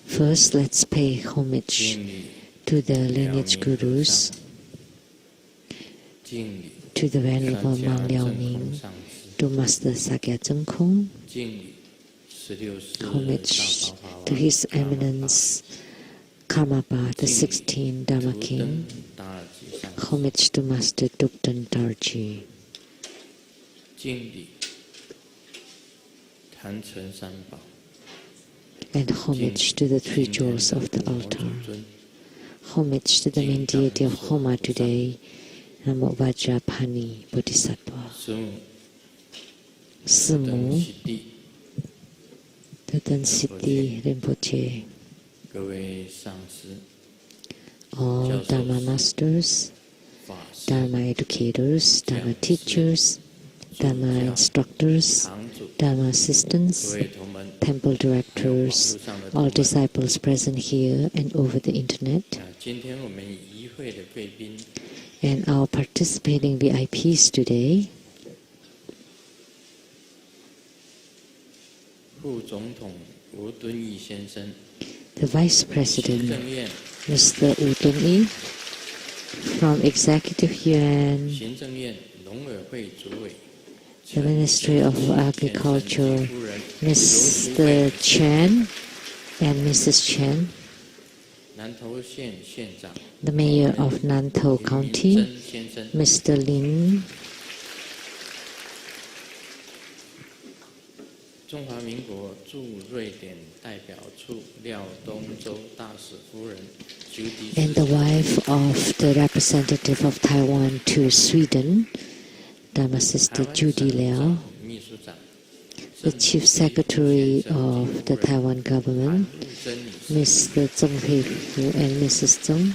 First, let's pay homage to the lineage gurus, to the Venerable Mang Liao Ning, to Master Sakya Zeng Kong, homage to His Eminence Karmapa, the 16th Dharma King, homage to Master Dukden Darji, and homage to the three jewels of the altar, homage to the main deity of Homa today, Namo Vajrapani Bodhisattva, Simu, Duden Siddhi Rinpoche, all Dharma masters, Dharma educators, Dharma teachers, Dharma instructors, Dharma assistants, temple directors, all disciples present here and over the internet, and our participating VIPs today, the Vice President, Mr. Wu Dongyi, from Executive Yuan, the Ministry of Agriculture, Mr. Chen and Mrs. Chen, the Mayor of Nantou County, Mr. Lin, and the wife of the representative of Taiwan to Sweden, Dharma Sister Judy Liao, the Chief Secretary of the Taiwan government, Mr. Zheng Hui-fu and Mrs. Zheng,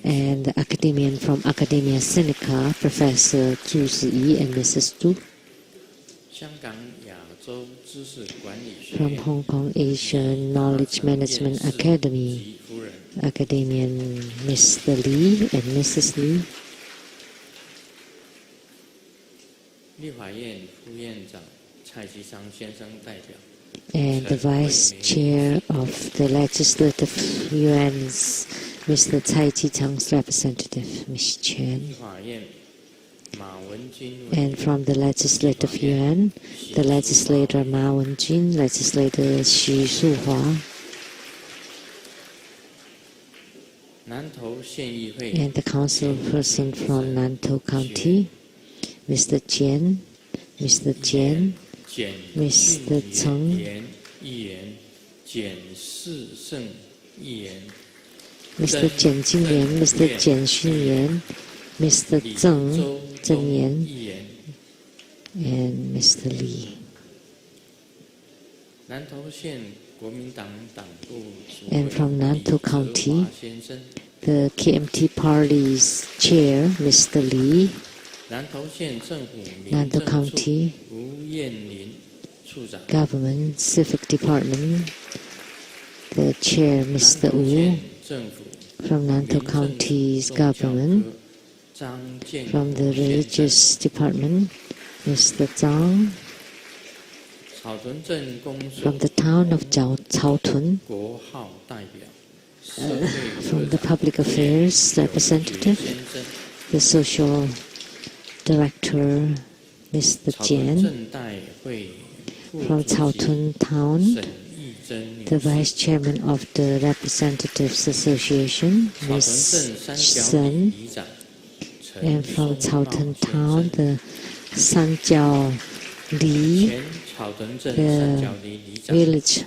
and the academician from Academia Sinica, Professor Zhu Ziyi and Mrs. Zhu, from Hong Kong Asian Knowledge Management Academy, Academician Mr. Lee and Mrs. Lee, and the Vice Chair of the Legislative Yuan's Mr. Cai Ji-chang's representative, Ms. Chen, and from the Legislative Yuan, the Legislator Ma Wen-jin, Legislator Xu Su-hua, and the council person from Nantou County, Mr. Jian, Mr. Jian, Mr. Cheng, Mr. Jian Jingyuan, Mr. Jian Xunyuan, Mr. Zheng Zhengyan, and Mr. Li. And from Nantou County, the KMT Party's chair, Mr. Li, Nantou County Government Civic Department, the chair, Mr. Wu, from Nantou County's government, from the Religious Department, Mr. Zhang, from the town of Caotun, from the Public Affairs Representative, the Social Director, Mr. Jian, from Caotun Town, the Vice Chairman of the Representatives Association, Ms. Sun, and from Caotun Town, the Sanjiao Li, the village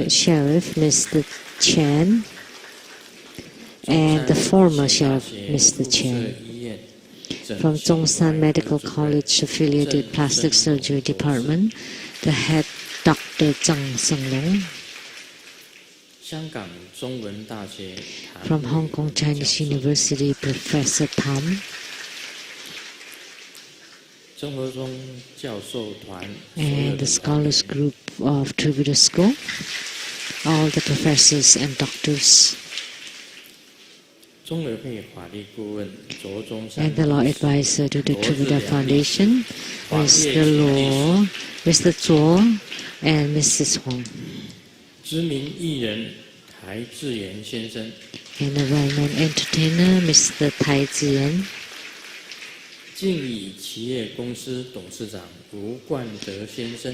sheriff, Mr. Chen, and the former sheriff, Mr. Chen. From Zhongshan Medical College Affiliated Plastic Surgery Department, the head Dr. Zhang Senglong. From Hong Kong Chinese University, Professor Tam. And the scholars group of Tributary School. all the professors and doctors. And the law advisor to the Triveda Foundation, Mr. Luo, Mr. Zuo, and Mrs. Huang. And the well-known entertainer, Mr. Tai Ziyan.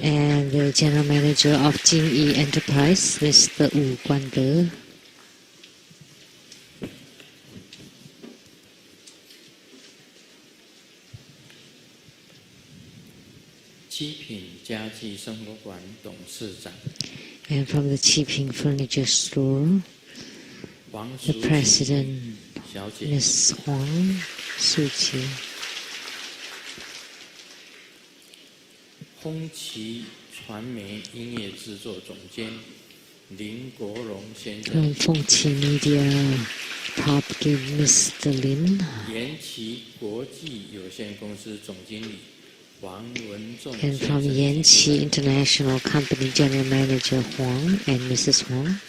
And the general manager of Jingyi Enterprise, Mr. Wu Guande. And from the Qiping Furniture Store, the president, Ms. Huang Suqi. From Fengqi Media Property, Mr. Lin. And from Yanqi International Company General Manager Huang and Mrs. Huang.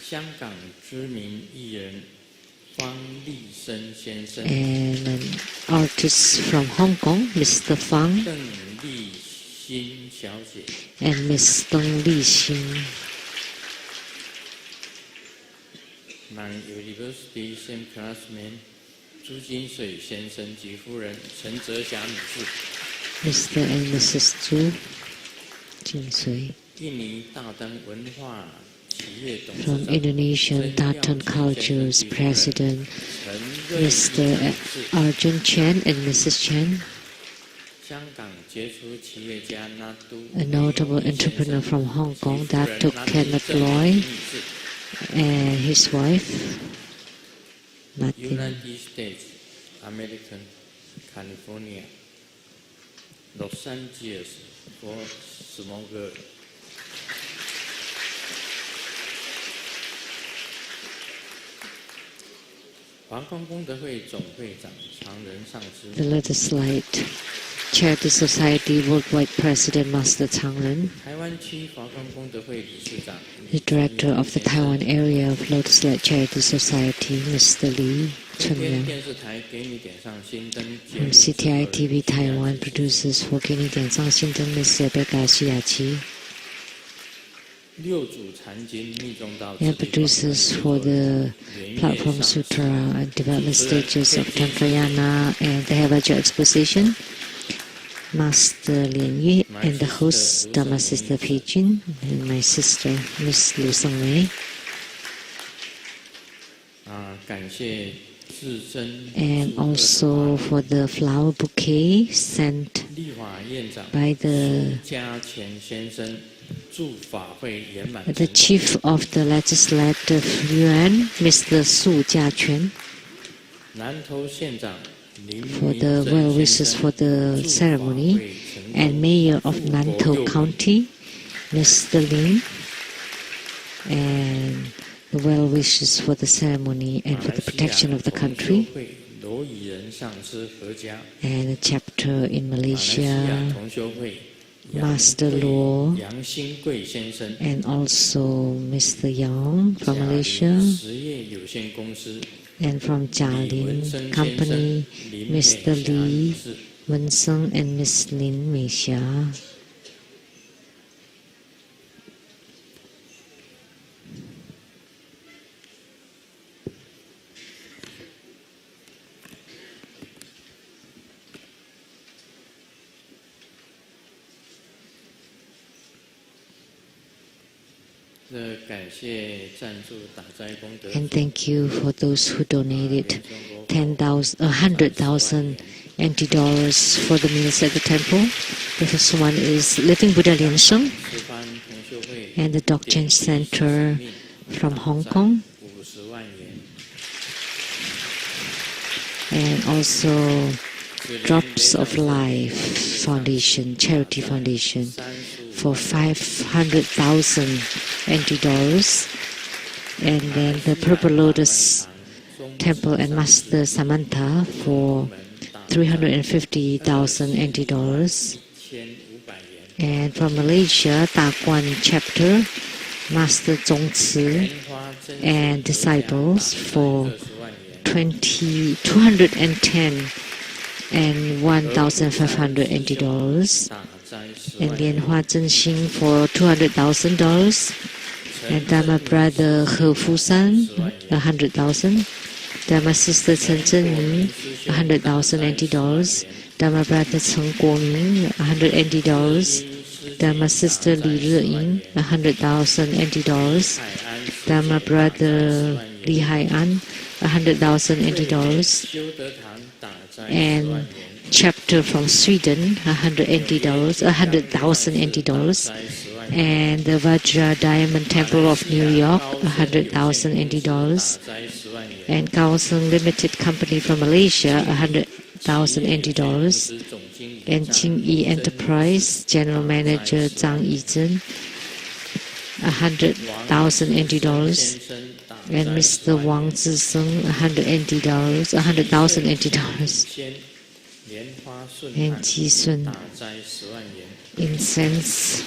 And an artist from Hong Kong, Mr. Fang. And Ms. Deng Lixin. My university same classmate, Zhu Jinsui 先生及夫人陈哲霞女士。Mr. and Mrs. Zhu Jinsui. From Indonesian Datun Cultures President, Mr. Arjun Chen and Mrs. Chen. A notable entrepreneur from Hong Kong, Datuk Kenneth Loy, and his wife, Martin. United States, American, California, Los Angeles for smoker. The legislate Charity Society Worldwide President Master Changren, the Director of the Taiwan area of Lotus Light Charity Society, Mr. Li Chunyang, from CTI TV Taiwan, producers for 给你点上心灯 Ms. Rebecca Shiyachi, and producers for the Platform Sutra and development stages of Tantrayana and the Havaja exposition, Master Lian Yue, and the host, Dharma Sister Peijin, and my sister, Miss Liu Sengwei. And also for the flower bouquet sent by the chief of the legislative yuan, Mr. Su Jiaquan, for the well wishes for the ceremony, and Mayor of Nantou County, Mr. Lin, and the well wishes for the ceremony and for the protection of the country, and a chapter in Malaysia, Master Luo, and also Mr. Yang from Malaysia, and from Jialin Company, Mr. Li Wenseng and Miss Lin Meixia. And thank you for those who donated 100,000 NT dollars for the meals at the temple. The first one is Living Buddha Liansheng and the Dokchen Center from Hong Kong, and also Drops of Life Foundation, Charity Foundation, for 500,000 NT dollars, and then the Purple Lotus Temple and Master Samantha for 350,000 NT dollars, and from Malaysia, Takwon Chapter Master Zongci and disciples for 210 and $1,500, and Lianhua Zhenxing for $200,000, and Dharma brother He Fusan $100,000, Dharma sister Chen Zhenyi $100,000, Dharma brother Cheng Guoming $180, Dharma sister Li Reying $100,000, Dharma brother Li Haian $100,000, and chapter from Sweden $100,000, and the Vajra Diamond Temple of New York $100,000, and Kaohsiung Limited Company from Malaysia $100,000, and Qingyi Enterprise General Manager Zhang Yizhen $100,000, and Mr. Wang Ziseng $100,000, and Jisun Incense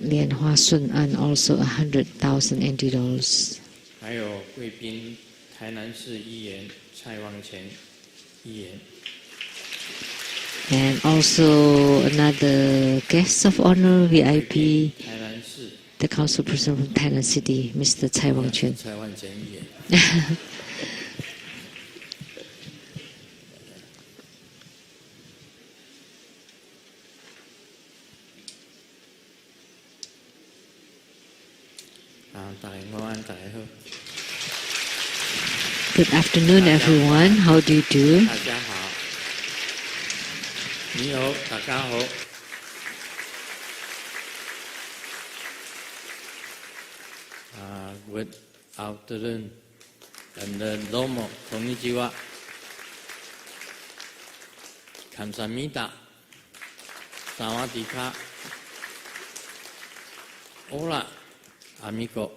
Lianhua Sun An also $100,000. And also another guest of honor, VIP, the council person from Tainan City, Mr. Cai Wangquan. Good afternoon, everyone. How do you do? Good afternoon and domo konnichiwa. Kamsahamnida. Sawadee-ka. Hola, amigo.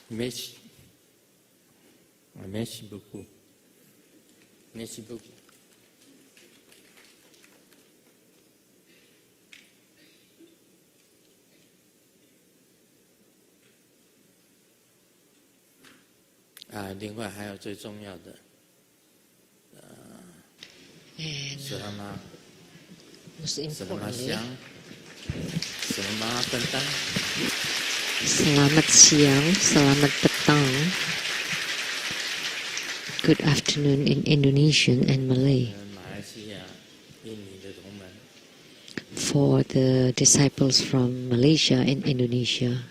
Merci beaucoup. Merci beaucoup.另外还有最重要的，斯拉玛香，斯拉玛笨蛋。Selamat siang, selamat petang. Good afternoon in Indonesian and Malay. For the disciples from Malaysia and Indonesia.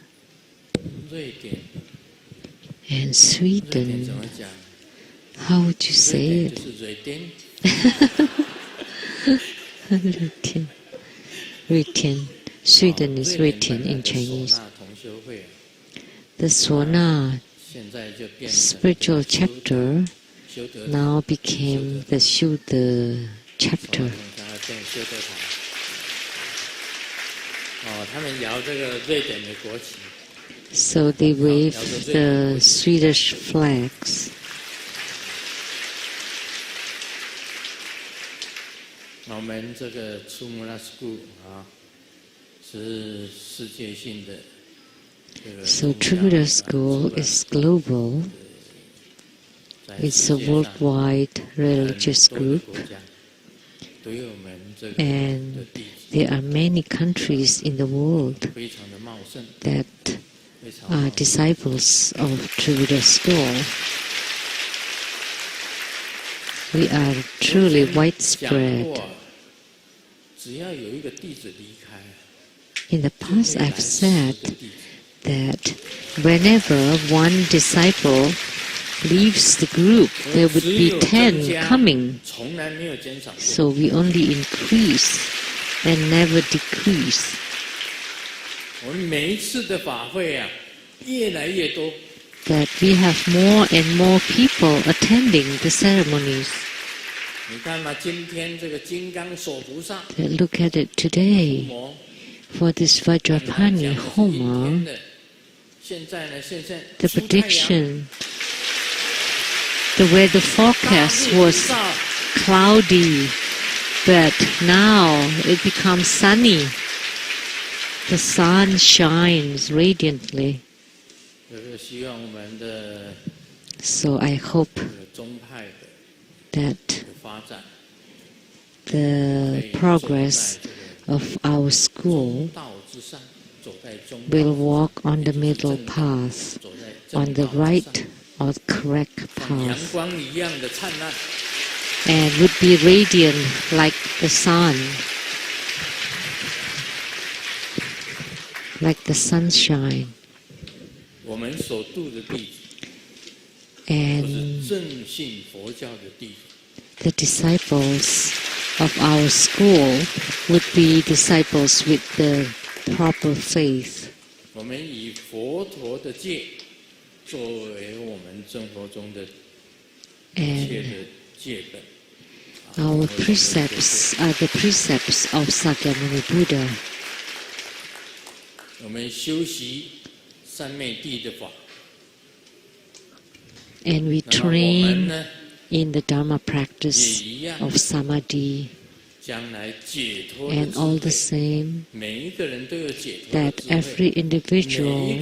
And Sweden. How would you say it? Ruitian. Sweden is Ruitian in Chinese. The Swana spiritual chapter now became the Shuddha chapter. So they wave the Swedish flags. So Tribhuda School is global. It's a worldwide religious group. And there are many countries in the world that are disciples of Tribhuda School. We are truly widespread. In the past, I've said that whenever one disciple leaves the group, there would be 10 coming. So we only increase and never decrease. That we have more and more people attending the ceremonies. Look at it today. For this Vajrapani Homa, the prediction, the weather forecast was cloudy but now it becomes sunny. The sun shines radiantly. So I hope that the progress of our school will walk on the middle path, on the right or correct path, and would be radiant like the sun, like the sunshine. And the disciples of our school would be disciples with the proper faith. And our precepts are the precepts of Sakyamuni Buddha. And we train in the Dharma practice of Samadhi, and all the same, that every individual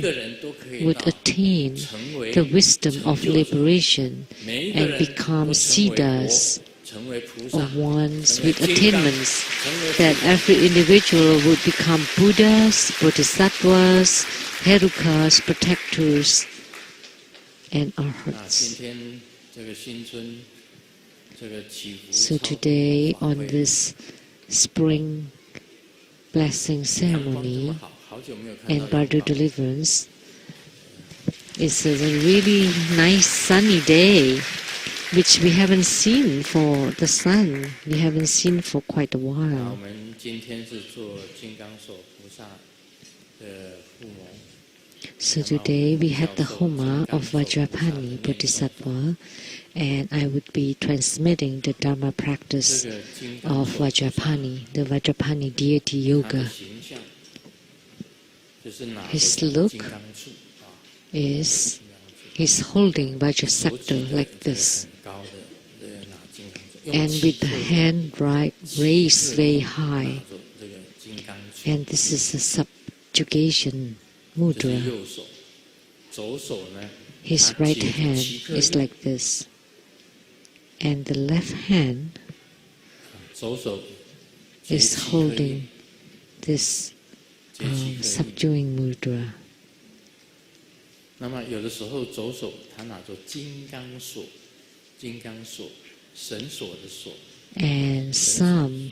would attain the wisdom of liberation and become siddhas, or ones with attainments, that every individual would become Buddhas, Bodhisattvas, Herukas, protectors, and arhats. So today, on this spring blessing ceremony and Bardo deliverance, it's a really nice sunny day, which we haven't seen for the sun. We haven't seen for quite a while. So today we had the Homa of Vajrapani Bodhisattva, and I would be transmitting the Dharma practice of Vajrapani, the Vajrapani deity yoga. His look is he's holding Vajra scepter like this, and with the hand raised very high, and this is a subjugation mudra. His right hand is like this, and the left hand is holding this subduing mudra. And some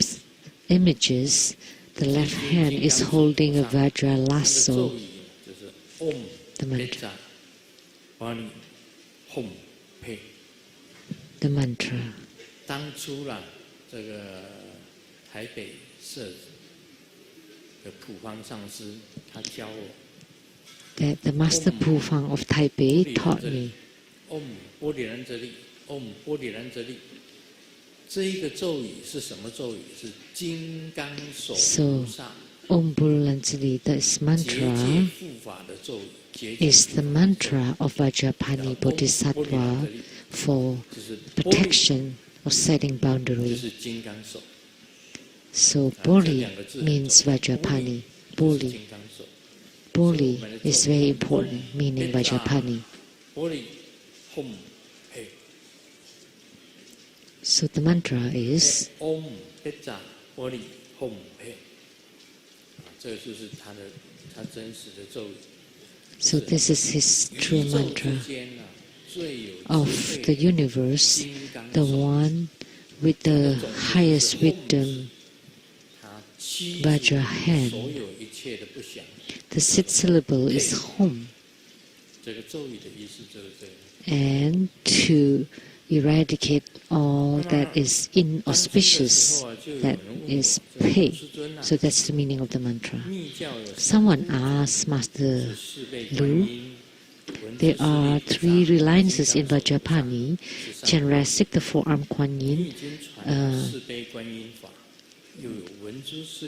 images, the left hand is holding a Vajra lasso, the mantra. The mantra. That the Master Pufang of Taipei taught me. So, Om Burulanjali, this mantra, is the mantra of Vajrapani Bodhisattva for protection or setting boundary. So, Boli means Vajrapani. Boli. Boli is very important, meaning Vajrapani. So the mantra is so this is his true mantra of the universe, the one with the highest wisdom, Vajra hand. The sixth syllable is Hom. And to eradicate all that is inauspicious, that is Pei. So that's the meaning of the mantra. Someone asked Master Lu, there are 3 reliances in Vajrapani: Chandrasik, the four-armed Kuan Yin,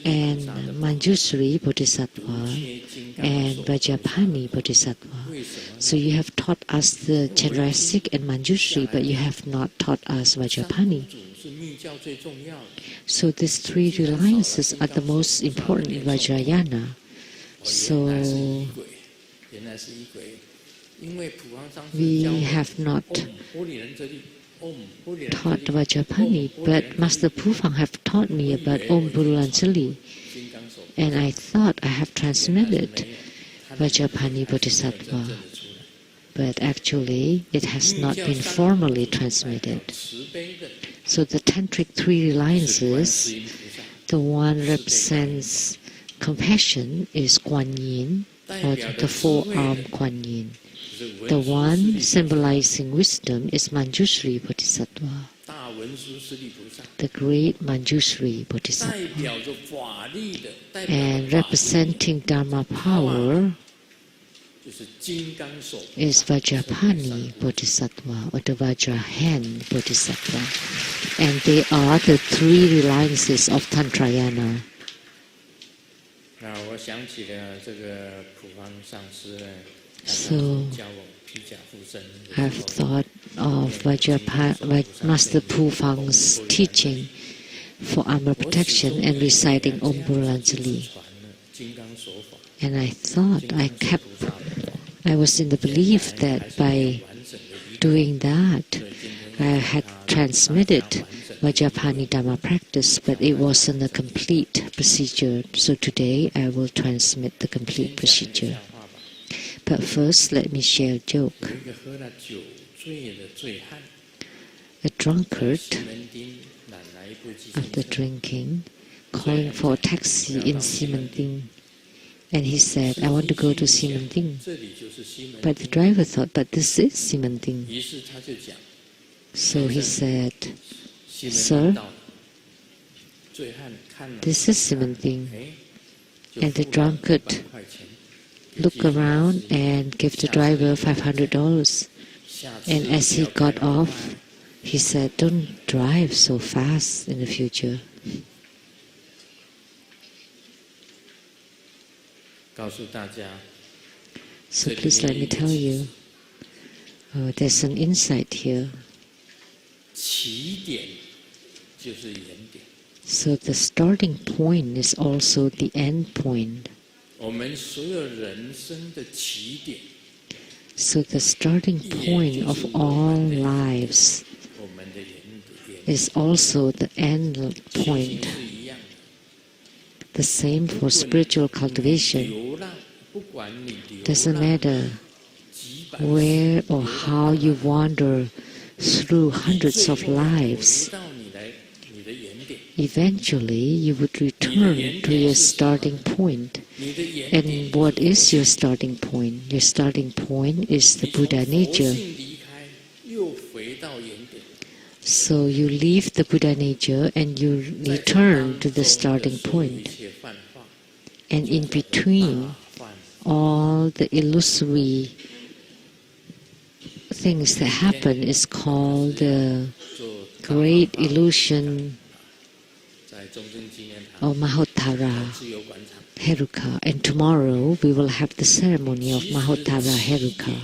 and Manjusri Bodhisattva, and Vajrapani Bodhisattva. So you have taught us the Chandrasik and Manjusri, but you have not taught us Vajrapani. So these three reliances are the most important in Vajrayana. So we have not taught Vajrapani, but Master Pufang have taught me about Om Purulanjali, and I thought I have transmitted Vajrapani Bodhisattva, but actually it has not been formally transmitted. So the tantric three reliances, the one represents compassion is Kuan Yin, or the four-armed Kuan Yin. The one symbolizing wisdom is Manjushri Bodhisattva, the great Manjushri Bodhisattva. And representing Dharma power is Vajrapani Bodhisattva, or the Vajra hand Bodhisattva. And they are the three reliances of Tantrayana. So I've thought of Master Pufang's teaching for armor protection and reciting Om Purulanjali. And I thought I was in the belief that by doing that, I had transmitted Vajrapani Dharma practice, but it wasn't a complete procedure. So today I will transmit the complete procedure. But first, let me share a joke. A drunkard, after drinking, calling for a taxi in Ximending, and he said, "I want to go to Ximending." But the driver thought, "But this is Ximending." So he said, "Sir, this is Ximending." And the drunkard looked around and gave the driver $500. And as he got off, he said, "Don't drive so fast in the future." So please let me tell you, there's an insight here. So the starting point is also the end point. So the starting point of all lives is also the end point. The same for spiritual cultivation. Doesn't matter where or how you wander through hundreds of lives, eventually you would return to your starting point. And what is your starting point? Your starting point is the Buddha nature. So you leave the Buddha nature and you return to the starting point. And in between, all the illusory things that happen is called the great illusion or Mahottara Heruka. And tomorrow we will have the ceremony of Mahottara Heruka.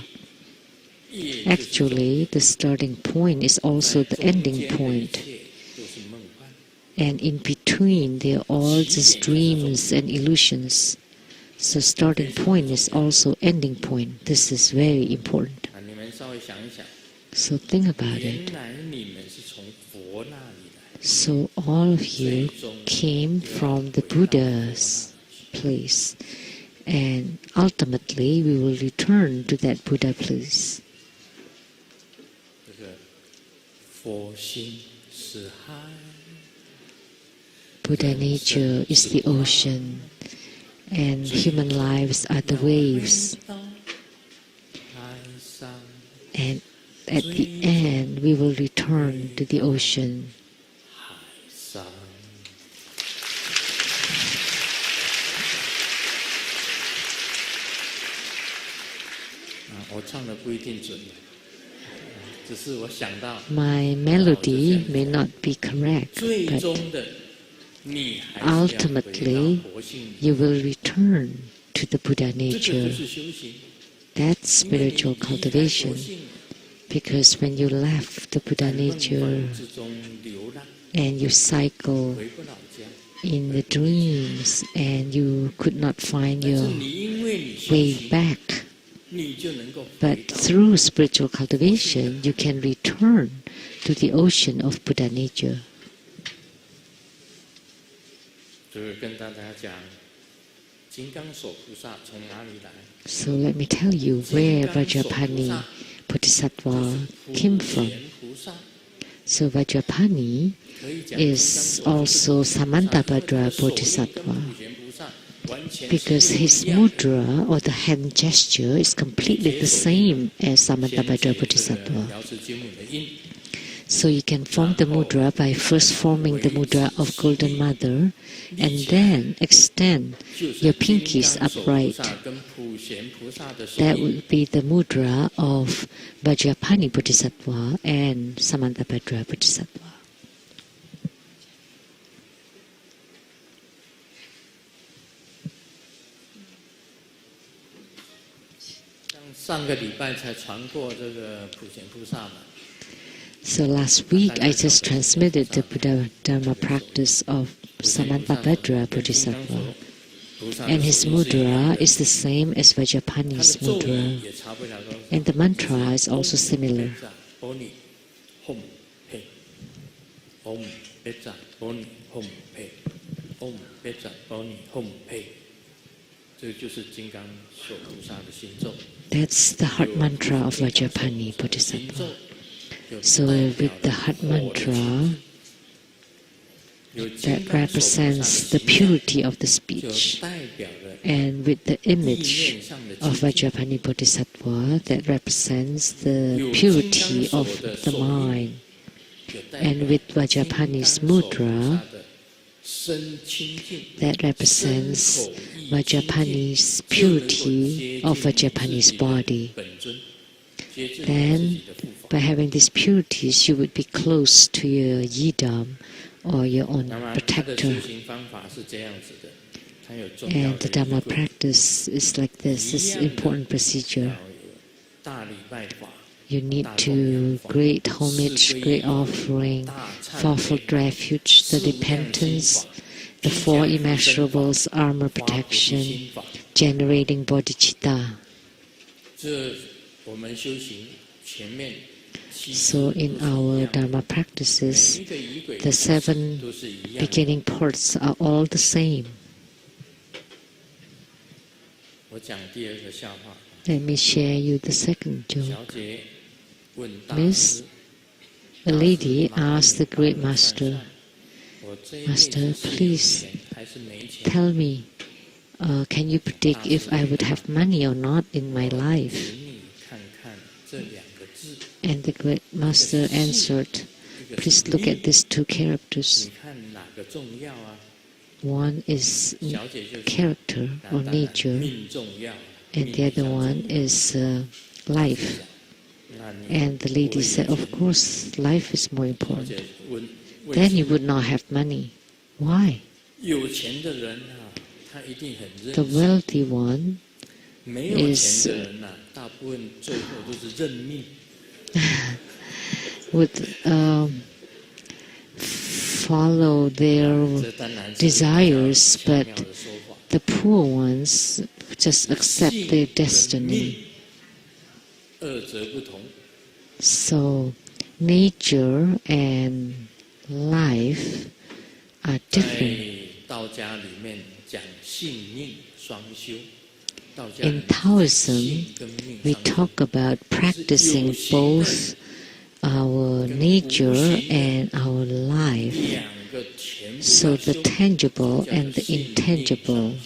Actually, the starting point is also the ending point. And in between, they are all just dreams and illusions. So starting point is also ending point. This is very important. So think about it. So all of you came from the Buddha's place. And ultimately, we will return to that Buddha place. Buddha nature is the ocean, and human lives are the waves. And at the end, we will return to the ocean. My melody may not be correct, but ultimately you will return to the Buddha nature. That's spiritual cultivation, because when you left the Buddha nature, and you cycle in the dreams and you could not find your way back. But through spiritual cultivation, you can return to the ocean of Buddha nature. So let me tell you where Vajrapani Bodhisattva came from. So Vajrapani is also Samantabhadra Bodhisattva, because his mudra or the hand gesture is completely the same as Samantabhadra Bodhisattva. So you can form the mudra by first forming the mudra of Golden Mother and then extend your pinkies upright. That would be the mudra of Vajrapani Bodhisattva and Samantabhadra Bodhisattva. So last week I just transmitted the Buddha Dharma practice of Samantabhadra Bodhisattva, and his mudra is the same as Vajrapani's mudra, and the mantra is also similar. That's the heart mantra of Vajrapani Bodhisattva. So with the heart mantra, that represents the purity of the speech, and with the image of Vajrapani Bodhisattva, that represents the purity of the mind, and with Vajrapani's mudra, that represents Vajrapani's purity of Vajrapani's body. Then, by having these purities, you would be close to your yidam, or your own protector. And the Dharma practice is like this. This is an important procedure. You need to great homage, great offering, fourfold refuge, the repentance, the four immeasurables, armor protection, generating bodhicitta. So in our Dharma practices, the 7 beginning parts are all the same. Let me share you the second joke. Miss, a lady asked the great master, "Master, please tell me, can you predict if I would have money or not in my life?" And the great master answered, "Please look at these 2 characters. One is character or nature, and the other one is life." And the lady said, "Of course, life is more important. Then you would not have money. Why?" The wealthy one is would follow their desires, but the poor ones just accept their destiny. So nature and life are different. In Taoism, we talk about practicing both our nature and our life. So the tangible and the intangible.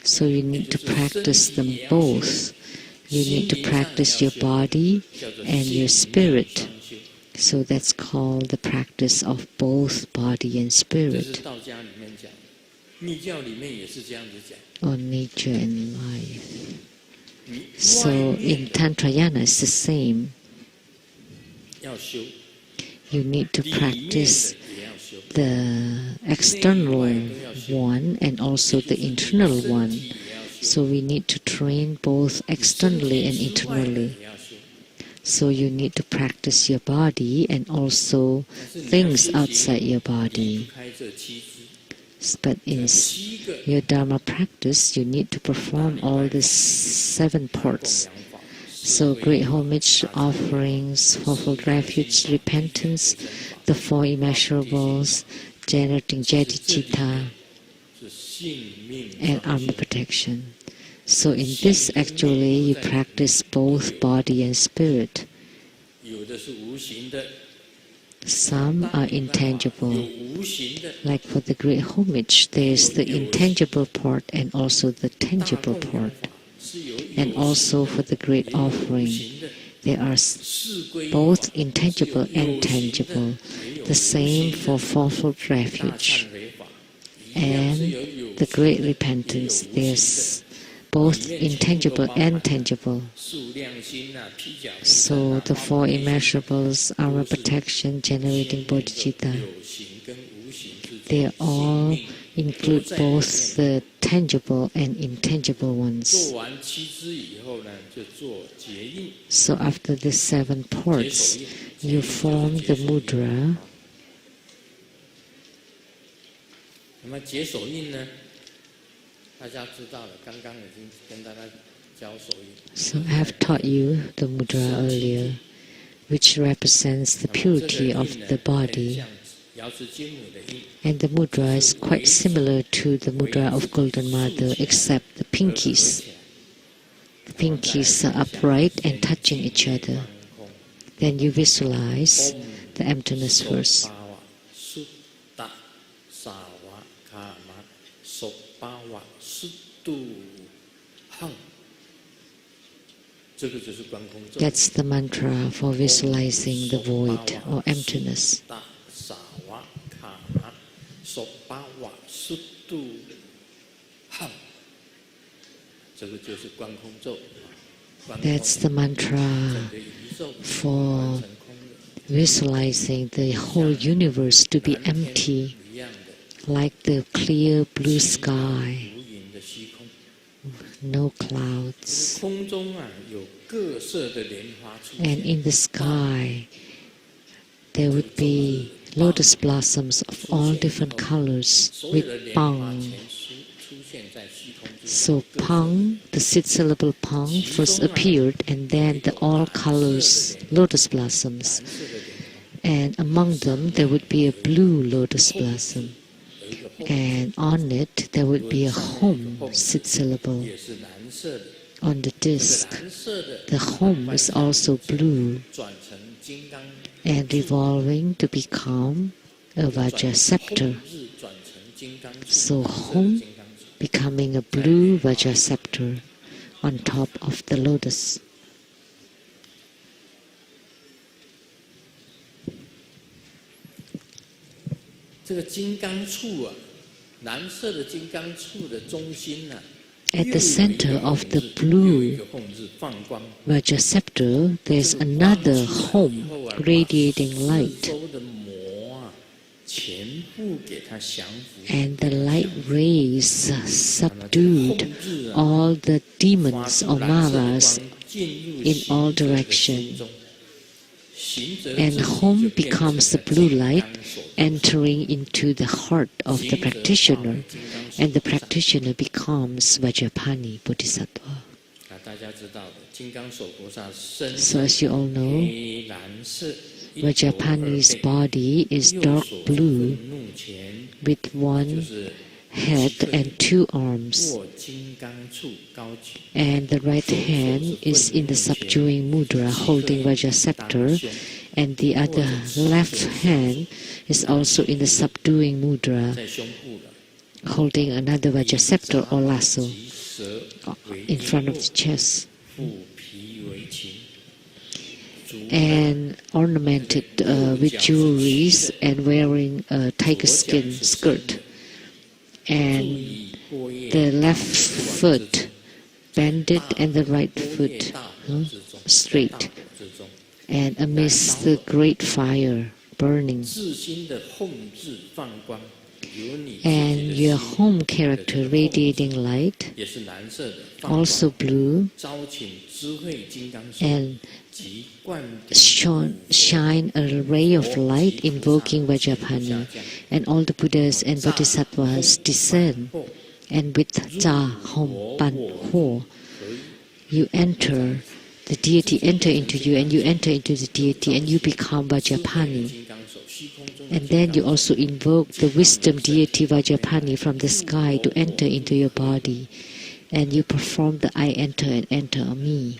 So you need to practice them both. You need to practice your body and your spirit. So that's called the practice of both body and spirit. Or nature and life. So in Tantrayana it's the same. You need to practice the external one and also the internal one. So we need to train both externally and internally. So you need to practice your body and also things outside your body. But in your Dharma practice, you need to perform all these 7 parts. So great homage, offerings, fourfold refuge, repentance, the 4 immeasurables, generating Jati-Citta, and armor protection. So in this, actually, you practice both body and spirit. Some are intangible. Like for the great homage, there is the intangible part and also the tangible part. And also for the great offering, there are both intangible and tangible. The same for fourfold refuge. And the great repentance, there's both intangible and tangible. So the 4 immeasurables, armor protection, generating bodhicitta, they all include both the tangible and intangible ones. So after the 7 parts, you form the mudra. So I have taught you the mudra earlier, which represents the purity of the body. And the mudra is quite similar to the mudra of Golden Mother, except the pinkies. The pinkies are upright and touching each other. Then you visualize the emptiness first. That's the mantra for visualizing the void or emptiness. That's the mantra for visualizing the whole universe to be empty, like the clear blue sky, no clouds. And in the sky, there would be lotus blossoms of all different colors with pang. So pang, the 6th syllable pang, first appeared, and then the all colors lotus blossoms. And among them, there would be a blue lotus blossom. And on it, there would be a home, 6th syllable. On the disc, the home is also blue and revolving to become a Vajra scepter. So home becoming a blue Vajra scepter on top of the lotus. At the center of the blue Vajra scepter, there is another home radiating light. And the light rays subdued all the demons or maras in all directions. And home becomes the blue light entering into the heart of the practitioner, and the practitioner becomes Vajrapani Bodhisattva. So as you all know, Vajrapani's body is dark blue with 1 head and 2 arms. And the right hand is in the subduing mudra holding Vajra scepter, and the other left hand is also in the subduing mudra holding another Vajra scepter or lasso in front of the chest. And ornamented with jewelries and wearing a tiger skin skirt. And the left foot bended and the right foot straight. And amidst the great fire burning. and your home character radiating light, 也是蓝色的， also blue, 招请智慧金刚手 and 及灌顶 shine a ray of light invoking Vajrapani, and all the Buddhas and Bodhisattvas descend, and with Ja Hom Pan Ho, you enter, the deity enter into you, and you enter into the deity, and you become Vajrapani. 金刚手，虚空中 And then you also invoke the wisdom deity Vajrapani from the sky to enter into your body. And you perform the I enter and enter me.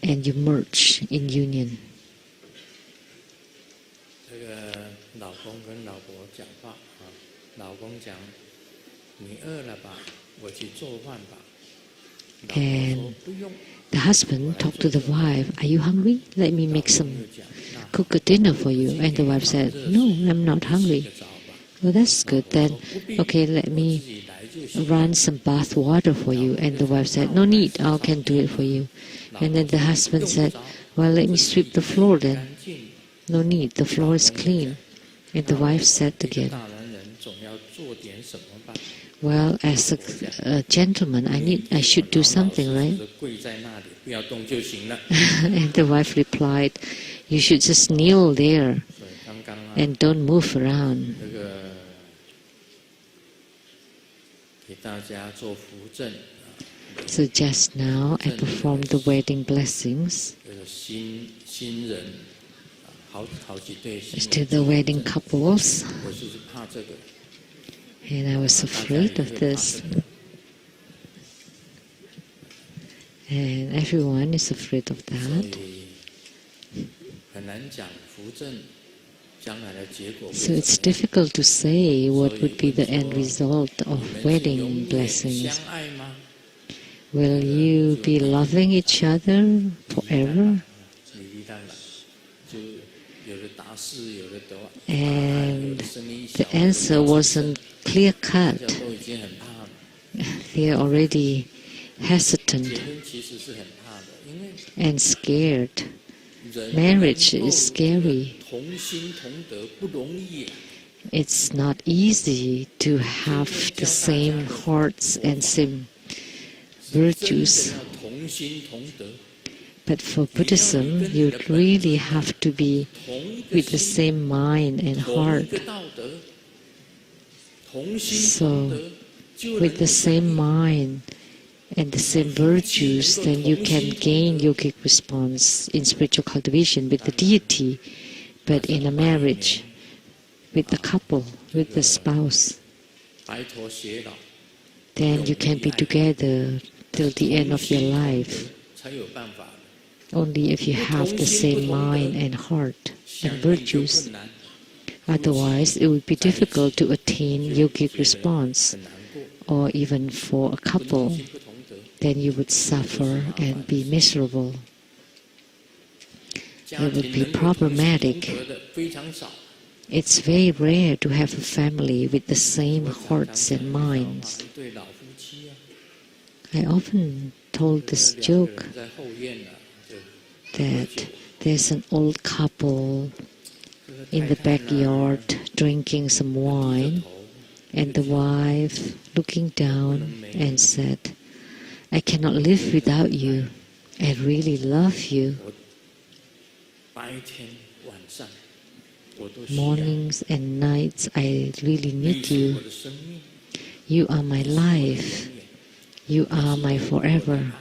And you merge in union. 这个老公跟老婆讲话啊，老公讲：“你饿了吧？我去做饭吧。” 老婆说 And 不用。 the husband talked to the wife, "Are you hungry? Let me make some, cook a dinner for you." And the wife said, "No, I'm not hungry." "Well, that's good then. Okay, let me run some bath water for you." And the wife said, "No need, I can do it for you." And then the husband said, "Well, let me sweep the floor then." "No need, the floor is clean." And the wife said again, 大男人总要做点什么吧。 "Well, as a gentleman, I should do something, right?" 跪在那里，不要动就行了。 And the wife replied, "You should just kneel there 所以刚刚啊， and don't move around." 这个给大家做扶正啊， So just now I performed the wedding blessings 这个新人啊，好几对新 to 人， the wedding couples, 我就是怕这个。 and I was afraid of this. And everyone is afraid of 所 that. 以很难讲扶正将来的结果。 So it's difficult to say what would be the end result of wedding blessings. 相爱吗？ Will you be loving each other forever? 你离他了，就有的答是，有的都 And 声音小 the answer wasn't clear 大 cut. 家都已经很怕了。 They're already 结 hesitant 婚其实是很怕的，因为 and scared. 人 Marriage 能够 is scary. 同心同德不容易。 It's not easy to have the same hearts and same 真的 virtues. 要同心同德， But for Buddhism, you really have to be 同一个 with the 心， same mind and 同一 heart. 个道德，同心 So, 同德，就 with 能 the same mind and the same virtues, then you can gain yogic response in spiritual cultivation with the deity, but in a marriage, with the couple, with the spouse, 白头偕老， then you can be together till the end of your life. 才有办法的。 Only if you have the same mind and heart 相 and 爱就 virtues. 困难， Otherwise, it would be difficult to attain yogic response, 很难过。 or even for a 不同 couple, 心不同德， then you would suffer and be miserable. 家 It would 庭 be 能够同心同 problematic. 德的非常少。 It's very rare to have a family with the same 我常常 hearts 讲 and 一句话 minds. 一对老夫妻啊， I often told this 两个 joke 人在后院啊，就 that there's an old couple 这个 in the 太太呢 backyard drinking some 低着 wine, 头 and the wife looking down and said, "I cannot live without you. I really love you. 白天晚上我都需要， Mornings and nights, I really 你 need 是 you. 我的生命， You are my life. You are my forever.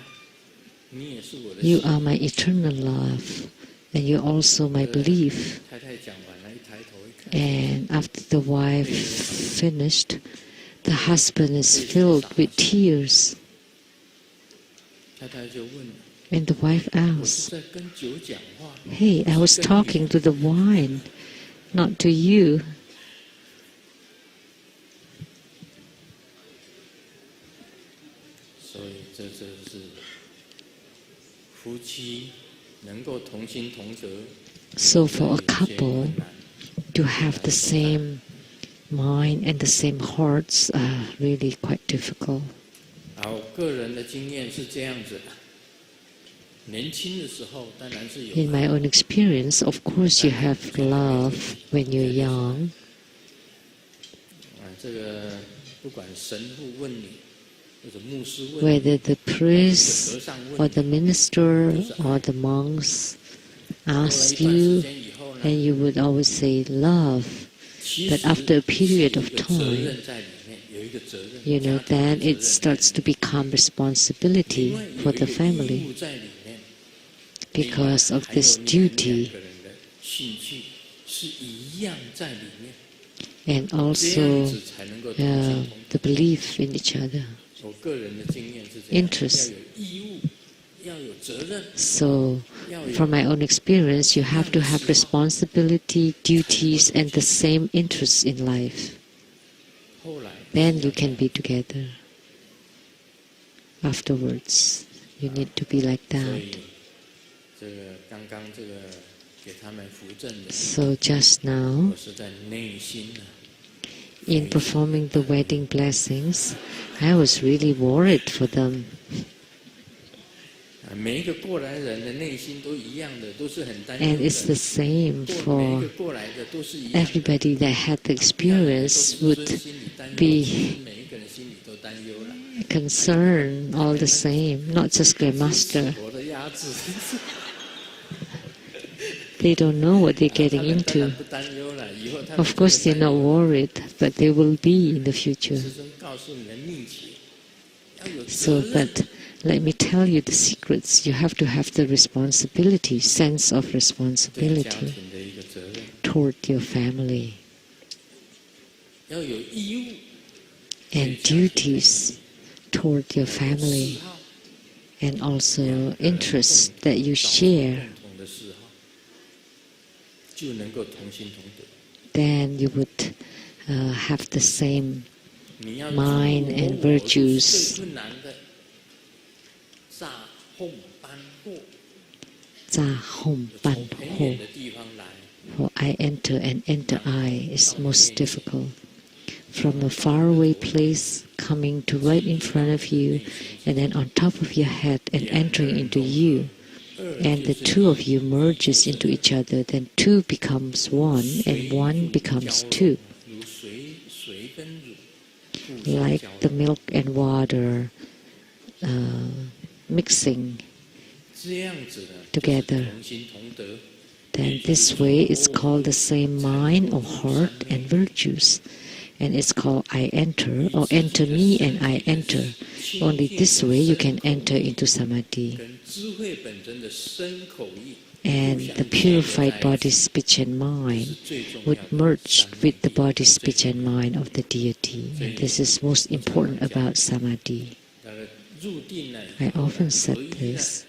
你也是我的 You 心。 are my eternal love. And you're also my belief." 太太讲完了，一抬头一看， And after the wife finished, the husband is filled with tears. 太太就问了， And the wife 我是 asked, 在跟酒讲话， "Hey, I was talking to the wine, not to you." 所以这是夫妻能够同心同德。 So for a 有些 couple 困难 to have the same mind and the same hearts are really quite difficult. 然后个人的经验是这样子的，年轻的时候当然是有 In my own experience, of course, you have love when you're young, whether the priest or the minister or the monks ask you, and you would always say love. But after a period of time, then it starts to become responsibility for the family. Because of this duty, and also the belief in each other, interest. So, from my own experience, you have to have responsibility, duties, and the same interests in life. Then you can be together. Afterwards, you need to be like that. So just now, in performing the wedding blessings, I was really worried for them. And it's the same for everybody that had the experience would be concerned all the same, not just Grandmaster. They don't know what they're getting into. Of course, they're not worried, but they will be in the future. So, but let me tell you the secrets. You have to have the responsibility, sense of responsibility toward your family, and duties toward your family, and also interests that you share. Then you would have the same mind and virtues. For I enter and enter I is most difficult. From a faraway place coming to right in front of you, and then on top of your head and entering into you. And the two of you merges into each other, then two becomes one, and one becomes two. Like the milk and water mixing together. Then this way it's called the same mind or heart and virtues. And it's called I enter, or enter me and I enter. Only this way you can enter into samadhi. And the purified body, speech and mind would merge with the body, speech and mind of the deity. And this is most important about samadhi. I often said this.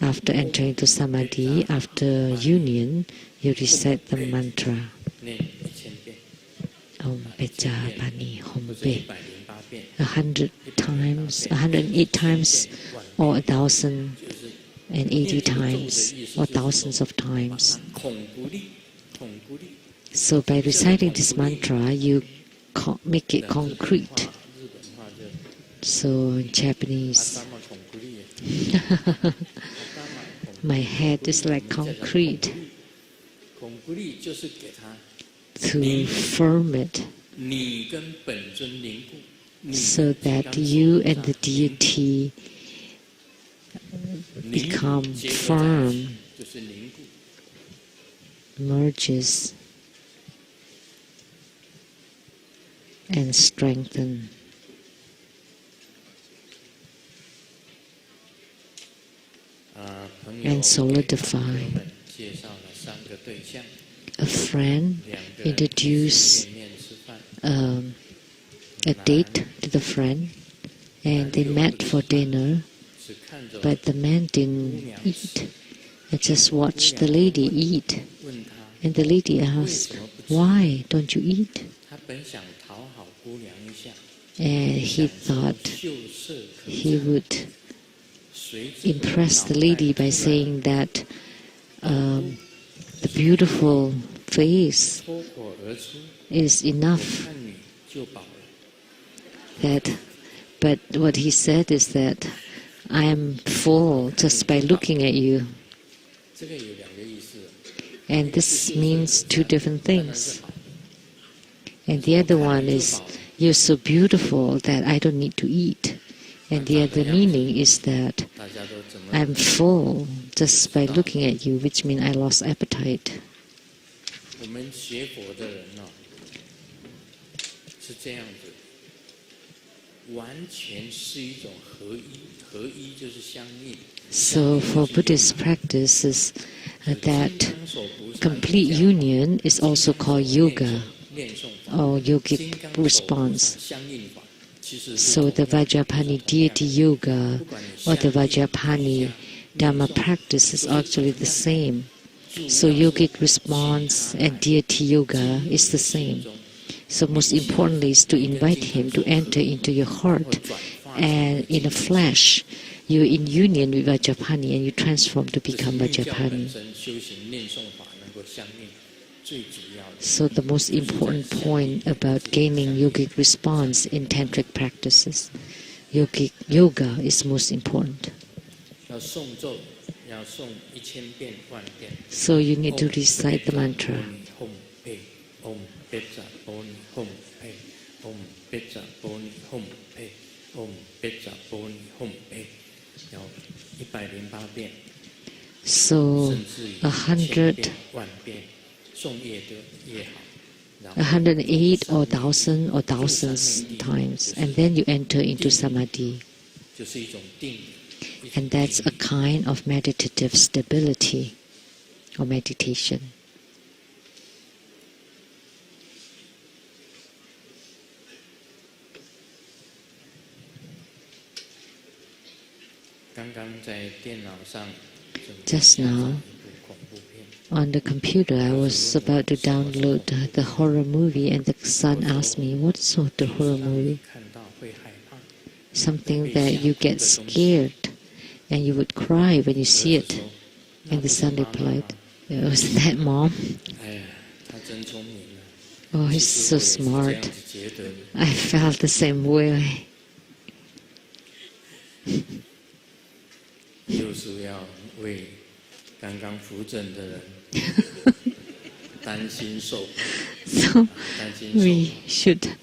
After entering into samadhi, after union, you recite the mantra. Om Vajrapani Hombe 100 times, 108 times, or 1,080 times, or thousands of times. So by reciting this mantra, you make it concrete. So in Japanese, my head is like concrete. To firm it, so that you and the deity become firm, merges, and strengthen. And solidify. A friend introduced a date to the friend, and they met for dinner, but the man didn't eat. I just watched the lady eat, and the lady asked, "Why don't you eat?" And he thought he would impress the lady by saying that the beautiful face is enough. But what he said is that I am full just by looking at you. And this means two different things. And the other one is, you're so beautiful that I don't need to eat. And the other meaning is that I'm full just by looking at you, which means I lost appetite. 我们学佛的人是这样子，完全是一种合一，合一就是相应。So for Buddhist practices, that complete union is also called yoga or yogic response. So the Vajrapani deity yoga or the Vajrapani Dharma practice is actually the same. So yogic response and deity yoga is the same. So most importantly is to invite him to enter into your heart, and in a flash you're in union with Vajrapani and you transform to become Vajrapani. So the most important point about gaining yogic response in tantric practices, yogic yoga is most important. So you need to recite the mantra. So 108 or 1,000 or thousands times, and then you enter into samadhi. And that's a kind of meditative stability or meditation. Just now, on the computer, I was about to download the horror movie, and the son asked me, what sort of horror movie? Something that you get scared and you would cry when you see it. And the son replied, was that Mom? Oh, he's so smart. I felt the same way. So we should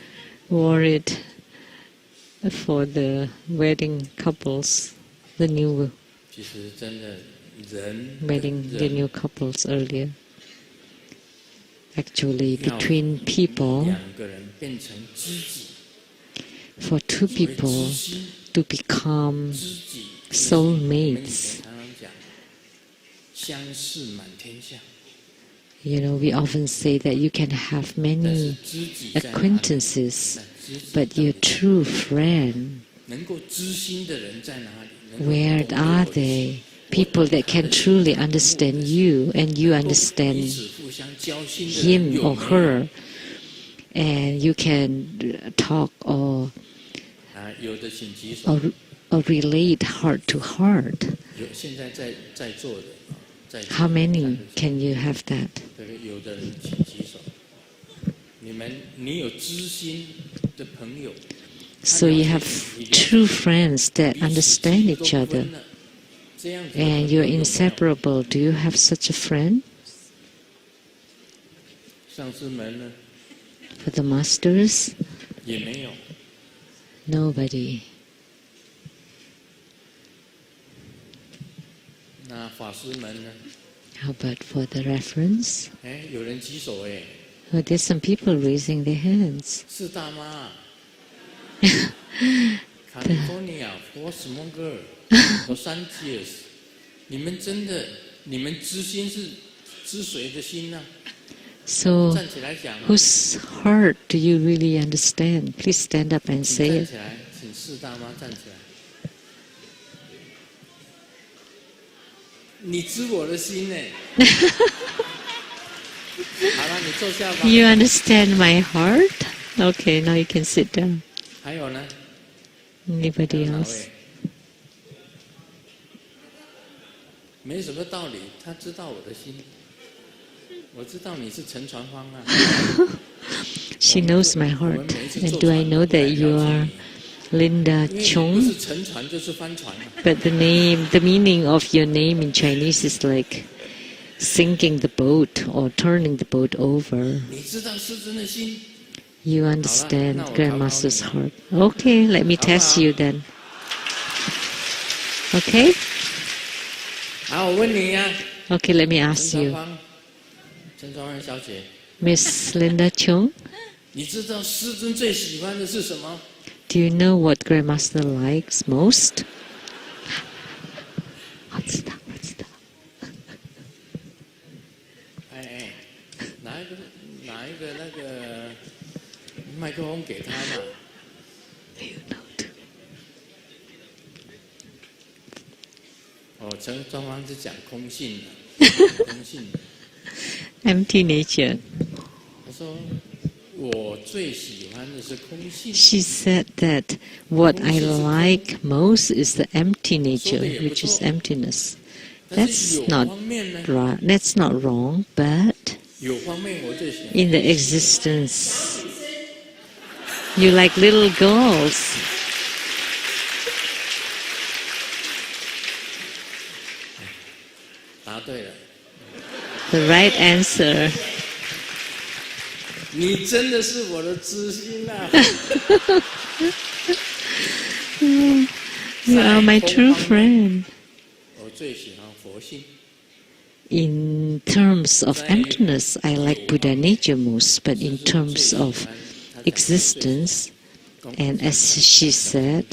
worry for the wedding couples, the new couples earlier. Actually, between people, for two people to become soulmates, we often say that you can have many acquaintances, but your true friend, where are they? People that can truly understand you and you understand him or her, and you can talk or relate heart to heart. How many can you have that? So you have true friends that understand each other, and you're inseparable. Do you have such a friend? For the masters? Nobody. How about for the reference? Oh, there's some people raising their hands. California, Fort Smonger, Los Angeles, 你们真的，你们知心是知谁的心呢？ So, whose heart do you really understand? Please stand up and say it. 请四大妈站起来。你知我的心呢？好了，你坐下吧。You understand my heart? Okay, now you can sit down. 还有呢？ Anybody else? 没什么道理，他知道我的心。我知道你是陈传芳啊。She knows my heart. And do I know that you are Linda Chung? 不是沉船就是帆船。But the meaning of your name in Chinese is like sinking the boat or turning the boat over. 你知道世尊的心。You understand Grandmaster's heart. Okay, let me test you then. Okay? 好，我问你呀、Okay, let me ask 陈 you. 超芳，陈超芳小姐， Miss Linda Chung, 你知道师尊最喜欢的是什么？ do you know what Grandmaster likes most? 我知道。哎，拿一个那个麦克风给他嘛。哦，陈超芳是讲空性的，空性的。 Empty nature. 他说我最喜欢的是空性。 She said that what I like most is the empty nature, which is emptiness. 但是 That's 有 not 方面呢？ right. That's not wrong, but 有方面我最喜欢。 in the existence, you like little girls. 答对了， The right answer. 你真的是我的知心啊！ You are my true friend. 我最喜欢佛性。 In terms of emptiness, I like Buddha nature most, but in terms of existence, and as she said,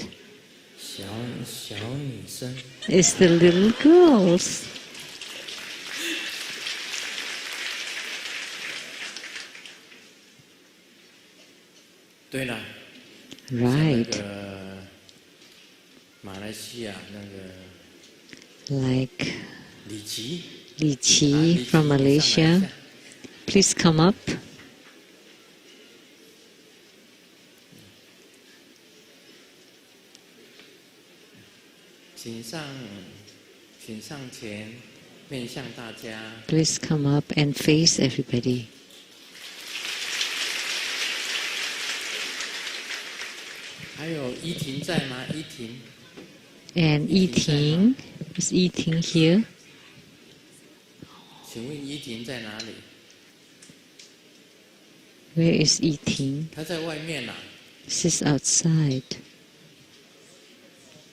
小女生， it's the little girls. 对了， Right. 那个马来西亚那个 Like 李琦， Li Qi from Malaysia. Please come up. 请上前，面向大家。 Please come up and face everybody. 还有依婷在吗？依婷， And Yi Ting, is Yi Ting here? 请问依婷在哪里？ Where is Yi Ting? 她在外面呐、 She's outside.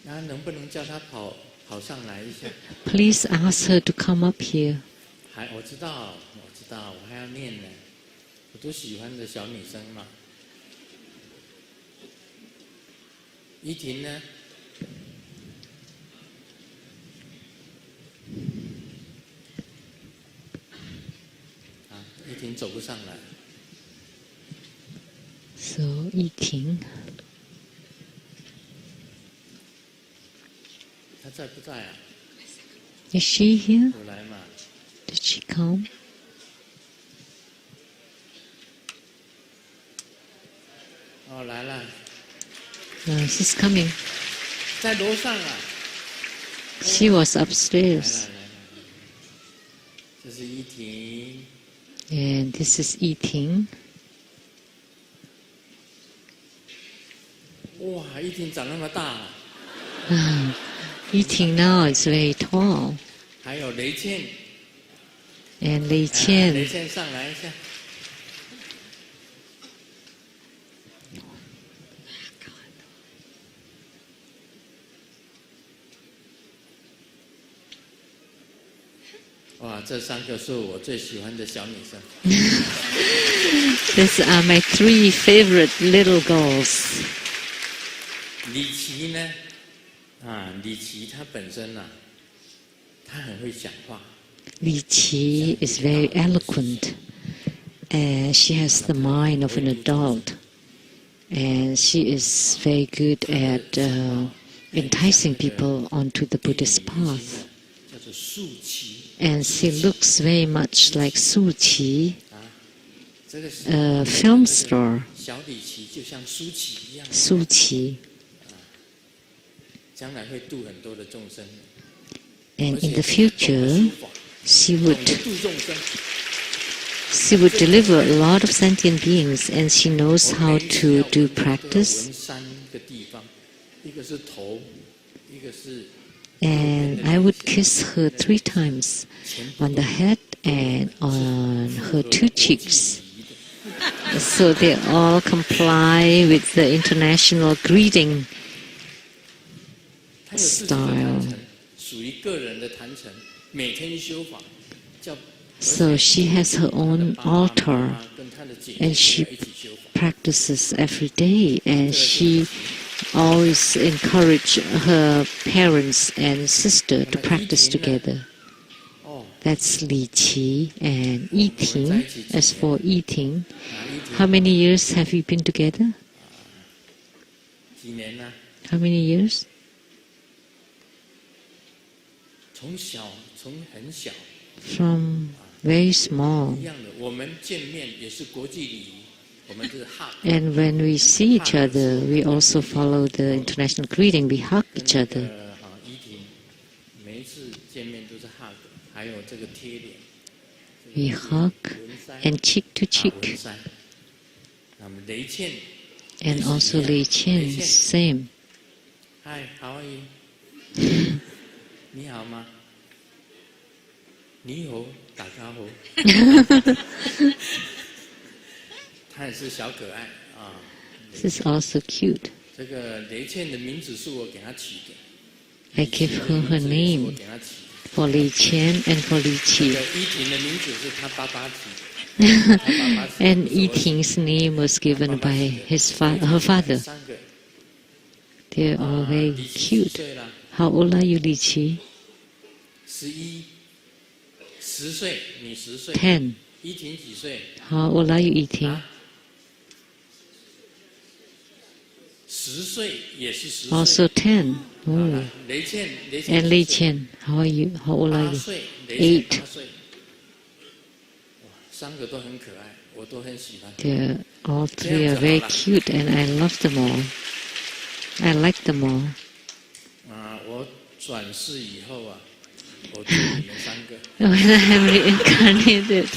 那能不能叫她跑上来一下？ Please ask her to come up here. 我知道，我还要念呢。我都喜欢的小女生嘛。依婷呢？依婷走不上来。 So Yi Ting, 她在不在啊？ is she here? 有来嘛？ Did she come? 哦，来了， She's coming. 在楼上啊。 She was 来 upstairs. 来，这是依婷。 And this is Yi Ting. 哇，依婷长那么大。 Yi Ting now is very tall. 还有雷倩。 And Lei 雷 Qian. 倩上来一下。哇，这三个是我最喜欢的小女生。 These are my 3 favorite little girls. 李琦呢？李琦她本身她很会讲话。 Li Qi is very eloquent. She has the mind of an adult. And she is very good at enticing people onto the Buddhist path. 叫做素琦。 And she looks very much like Su Qi, 这个 a film star. 小李琦就像舒淇一样， Su Qi. 将来会度很多的众生。 And in the future, she 懂得 would 度众生。 she would deliver a lot of sentient beings, and she knows how to do practice. 纹3个地方，一个是头，一个是 And I would kiss her 3 times on the head and on her 2 cheeks. So they all comply with the international greeting 他有自己的坛城，属于个人的坛城，每天修法，叫。So she has her own altar, and she practices every day, and she always encourages her parents and sister to practice together. That's Li Qi and Yi Ting. As for Yi Ting, how many years have you been together? How many years? From very small. And when we see each other, we also follow the international greeting. We hug each other. We hug and cheek to cheek. And also Lei Qian, same. Hi, how are you? 你好吗？你好，打招呼。他也是小可爱啊。This is also cute. 这个雷倩的名字是我给她起的。I give her her name for Lei Qian and for Li Qi. 依婷的名字是她爸爸起的。And Yi Ting's name was given by her father. They're all very cute. How old are you, Li Qi? 10岁，你10岁。10. 依婷几岁？ How old are you, Yi Ting? 10岁也是10岁。Also 10. Oh. 雷倩 And Lei Qian, how are you? How old are you? 8. 3个都很可爱，我都很喜欢。All three are very cute, and I love them all. I like them all. 我转世以后啊，我对你们3个。When I am reincarnated,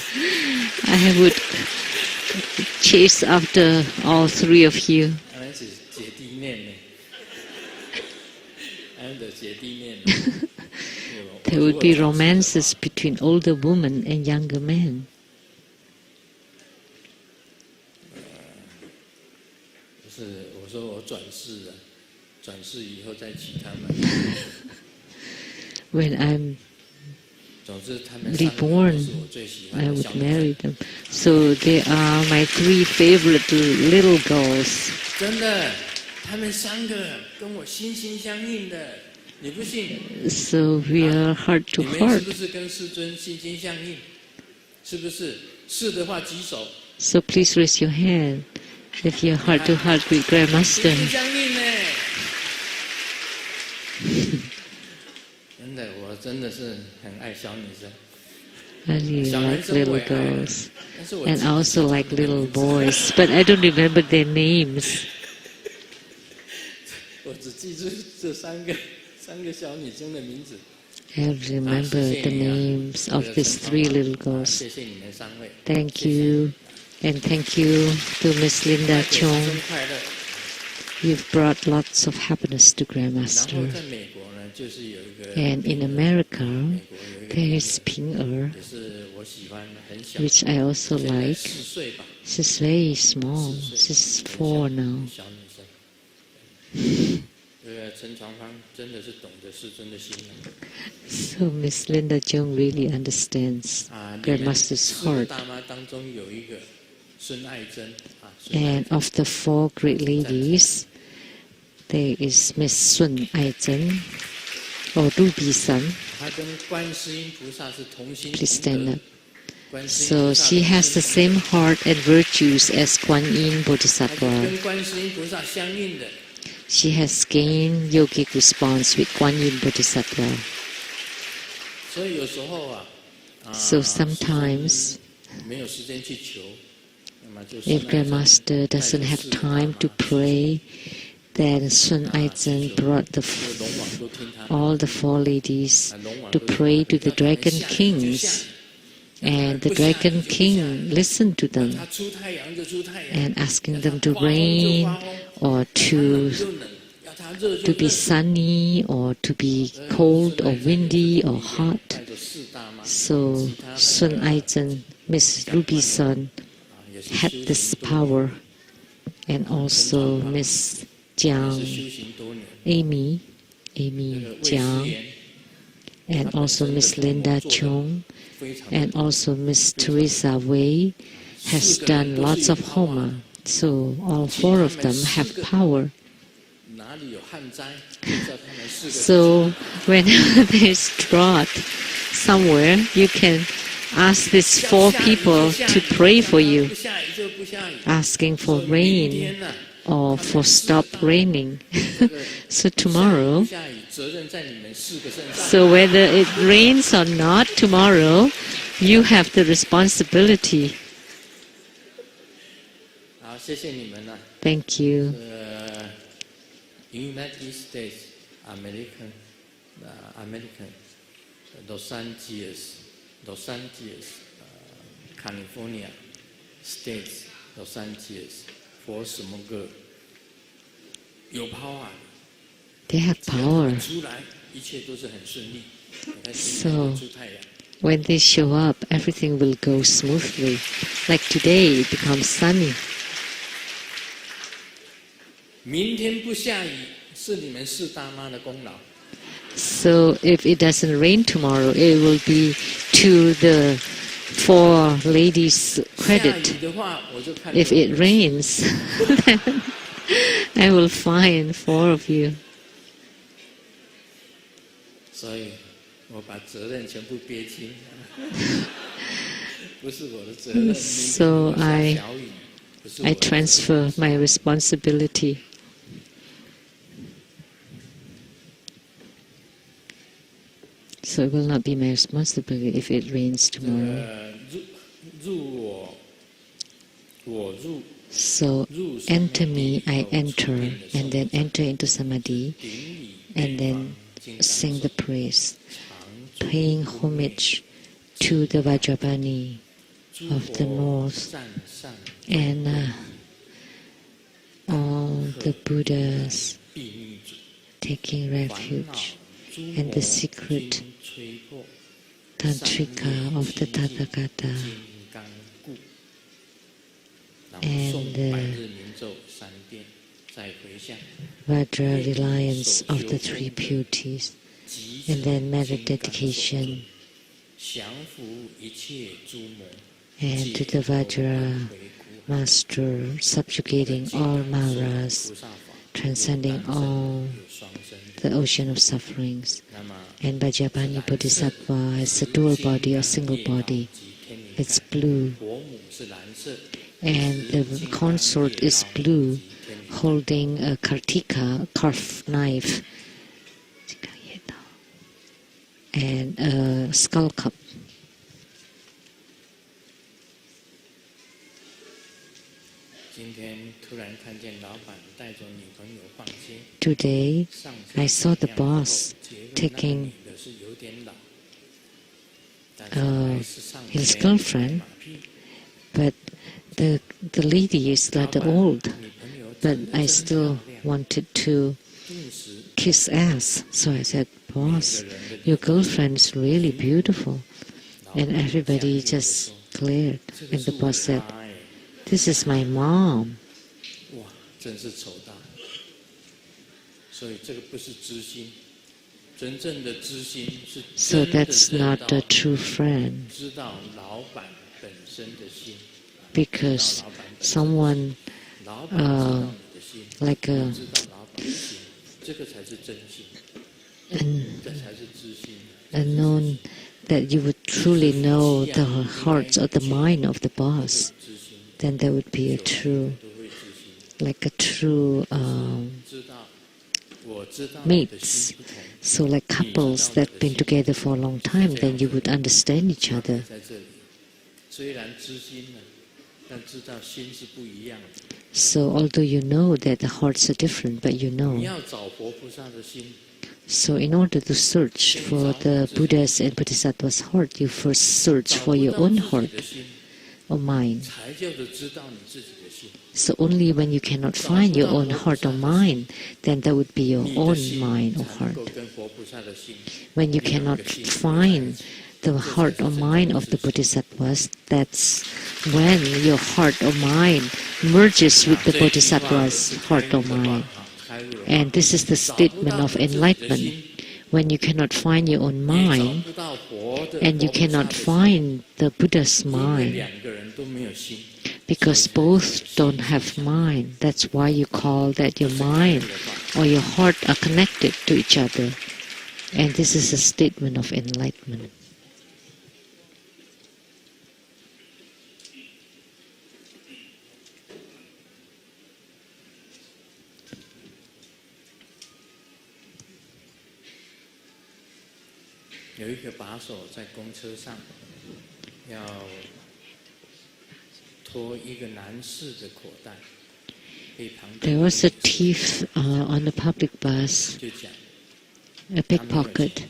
I would chase after all 3 of you. 那是姐弟恋呢，俺的姐弟恋。There would be romances between older women and younger men. 不是，我说我转世了，转世以后再娶他们。When I'm reborn, I would marry them. So they are my 3 favorite little girls. 真的，他们3个跟我心心相印的，你不信？ So we are heart to 你们 heart. 是不是跟世尊心心相印？是不是？是的话举手。So please raise your hand if you're heart to heart with Grandmaster. 心心相印呢。真的，我真的是很爱小女生。I really like little girls. And I also like little boys, but I don't remember their names. 我只记住这3个小女生的名字。I remember the names of these 3 little girls. 谢谢你们3位。Thank you. And thank you to Miss Linda Chong. You've brought lots of happiness to Grandmaster. And in America, there is Ping which I also like. She's very small. She's 4 now. So Miss Linda Chong really understands Grandmaster's heart. And of the 4 great ladies, there is Miss Sun Ai-zhen, or Ruby Sun. Please stand up. So she has the same heart and virtues as Kuan Yin Bodhisattva. She has gained yogic response with Kuan Yin Bodhisattva. So sometimes, if Grandmaster doesn't have time to pray, then Sun Ai-zhen brought all the 4 ladies to pray to the Dragon Kings. And the Dragon King listened to them and asking them to rain or to be sunny or to be cold or windy or hot. So Sun Ai-zhen, Miss Ruby Sun, had this power, and also Miss Jiang, Amy Jiang, and also Miss Linda Chung, and also Miss Teresa Wei has done lots of Homa. So all 4 of them have power. So whenever there's drought somewhere, you can ask these 4 people to pray for you, asking for rain or for stop raining. So tomorrow, so whether it rains or not tomorrow, you have the responsibility. Thank you. United States, American, Los Angeles, California, States, Los Angeles, for smoker, 有 power. They have power. So when they show up, everything will go smoothly. Like today, it becomes sunny. 明天不下雨是你们四大妈的功劳。 So if it doesn't rain tomorrow, it will be to the 4 ladies' credit. If it rains, then I will find 4 of you. 所以我把责任全部憋清，不是我的责任。 So I transfer my responsibility. So it will not be my responsibility if it rains tomorrow. So enter me, I enter, and then enter into Samadhi, and then sing the praise, paying homage to the Vajrapani of the north, and all the Buddhas taking refuge, and the secret Tantrika of the Tathagata, and the Vajra reliance of the 3 beauties, and then merit dedication, and to the Vajra Master, subjugating all Maras, transcending all the ocean of sufferings. And Vajrapani Bodhisattva has a dual body or single body. It's blue. And the consort is blue, holding a kartika, carved knife, and a skull cup. Today, I saw the boss taking his girlfriend, but the lady is rather old, but I still wanted to kiss ass. So I said, "Boss, your girlfriend is really beautiful." And everybody just glared. And the boss said, "This is my mom." So that's not a true friend. Because someone like a known that you would truly know the hearts or the mind of the boss, then there would be a true, like a true mates. So like couples that have been together for a long time, then you would understand each other. So although you know that the hearts are different, but you know. So in order to search for the Buddha's and Bodhisattva's heart, you first search for your own heart or mind. So only when you cannot find your own heart or mind, then that would be your own mind or heart. When you cannot find the heart or mind of the Bodhisattvas, that's when your heart or mind merges with the Bodhisattva's heart or mind. And this is the statement of enlightenment. When you cannot find your own mind, and you cannot find the Buddha's mind, because both don't have mind. That's why you call that your mind or your heart are connected to each other. And this is a statement of enlightenment. There was a thief on the public bus, a pickpocket,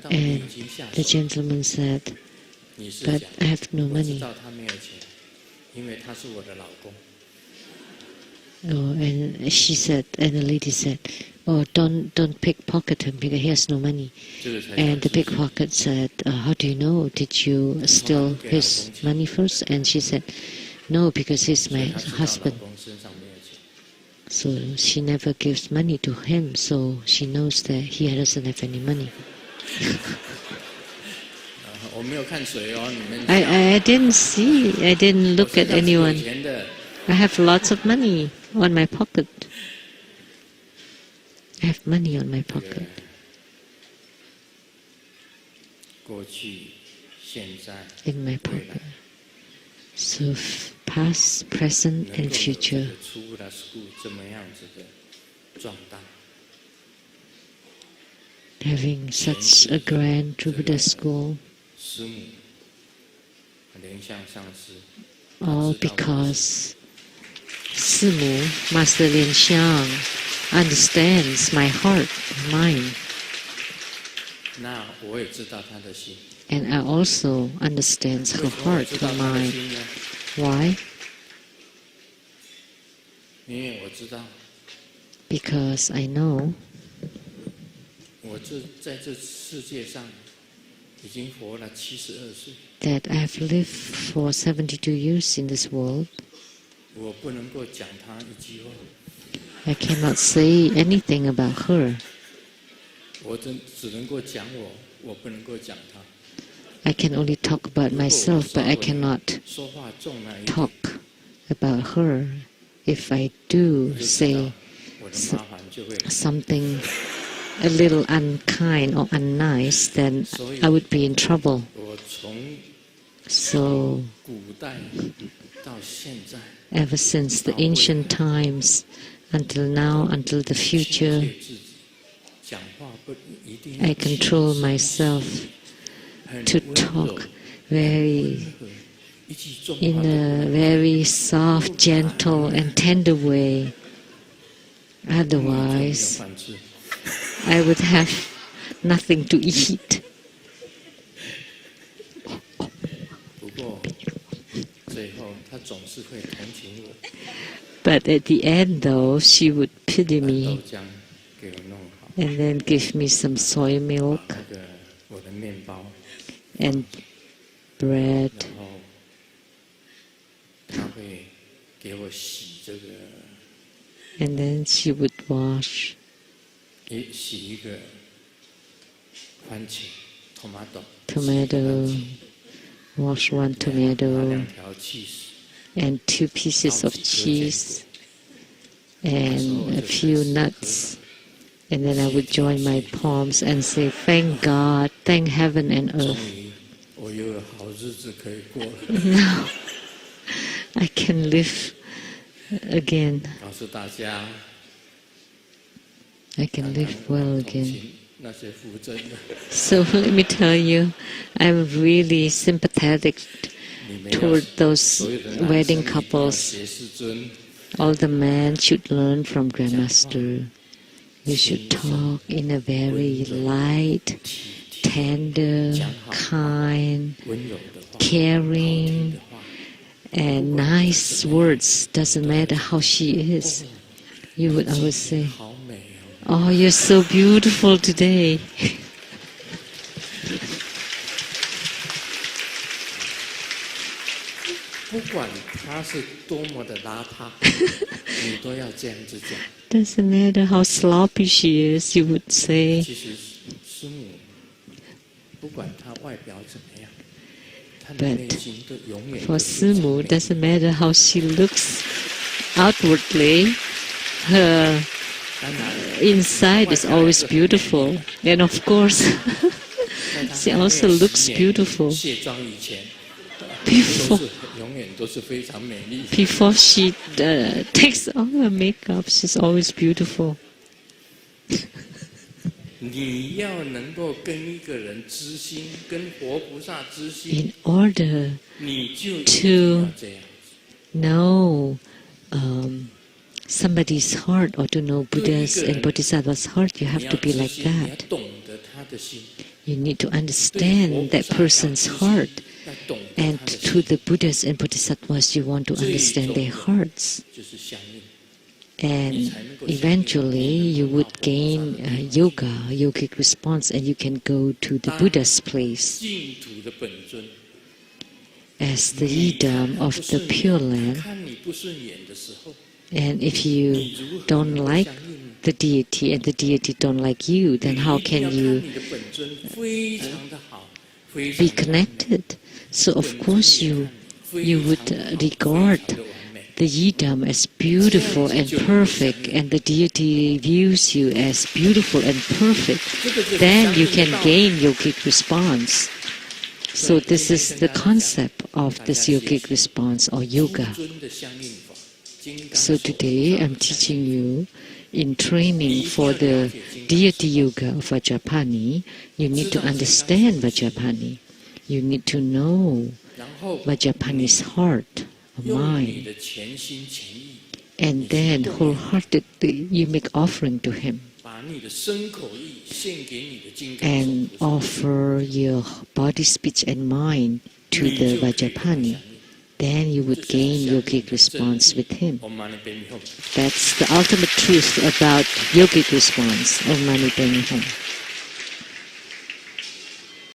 and the gentleman said, "But I have no money." Oh, and she said, and the lady said, "Oh, don't pickpocket him because he has no money." And the pickpocket said, "How do you know? Did you steal his money first?" And she said, "No, because he's my husband." So she never gives money to him, so she knows that he doesn't have any money. I didn't see, I didn't look at anyone. I have lots of money on my pocket. I have money on my pocket. In my pocket. So past, present, and future. Having such a grand Buddha school, all because Simu, Master Lin Xiang, understands my heart, mind. And I also understand her heart, her mind. Why? Because I know that I have lived for 72 years in this world. I cannot say anything about her. I can only talk about myself, but I cannot talk about her. If I do say something a little unkind or unnice, then I would be in trouble. So, ever since the ancient times until now, until the future, I control myself to talk in a very soft, gentle, and tender way. Otherwise, I would have nothing to eat. But at the end, though, she would pity me and then give me some soy milk and bread. And then she would wash tomato, wash one tomato and 2 pieces of cheese and a few nuts. And then I would join my palms and say, "Thank God, thank heaven and earth. Now I can live again. I can live well again." So let me tell you, I'm really sympathetic toward those wedding couples. All the men should learn from Grandmaster. You should talk in a very light, tender, kind, caring, and nice words. Doesn't matter how she is. You would always say, "Oh, you're so beautiful today." 管他是多么的邋遢，你都要这样子讲。Doesn't matter how sloppy she is, you would say. 其实师母不管她外表怎么样，她的内心都永远 For Simu, doesn't matter how she looks outwardly, her inside is always beautiful. And of course, she also looks beautiful. 卸妆以前， Before 永远都是非常美丽。 Before she takes off her makeup, she's always beautiful. 你要能够跟一个人知心，跟活菩萨知心， In order 你就一定要这样。 know somebody's heart or to know Buddha's and Bodhisattva's heart, you have to be like 你要 that. 懂得他的心， You need to understand that person's heart. 要懂得 And 他的 to 心， the Buddhas and Bodhisattvas, you want to understand their hearts. 就是相应。 And eventually, you would gain yogic response, and you can go to the Buddha's place 净土的本尊， as the Yidam of the Pure Land. 看你不顺眼的时候， And if you 你如何 don't 能够 like 相应呢？ the deity and the deity don't like you, then how 你一定要 can 看 you 你的本尊非常的好，非常 be 的完美 connected? So of course you would regard the Yidam as beautiful and perfect, and the deity views you as beautiful and perfect. Then you can gain yogic response. So this is the concept of this yogic response or yoga. 尊的相应法，金刚 So today I'm teaching you in training for the deity yoga of Vajrapani, you need to understand Vajrapani. You need to know 然后 Vajrapani's heart or 用你 mind. 的全心全意， And then wholeheartedly you make offering to him 把你的身口意献给你的金刚 and 手菩萨， offer your body, speech and mind to the Vajrapani. Then you would gain yogic response with him. 唵嘛呢叭咪吽。 That's the ultimate truth about yogic response. Om Mani Padme Hum.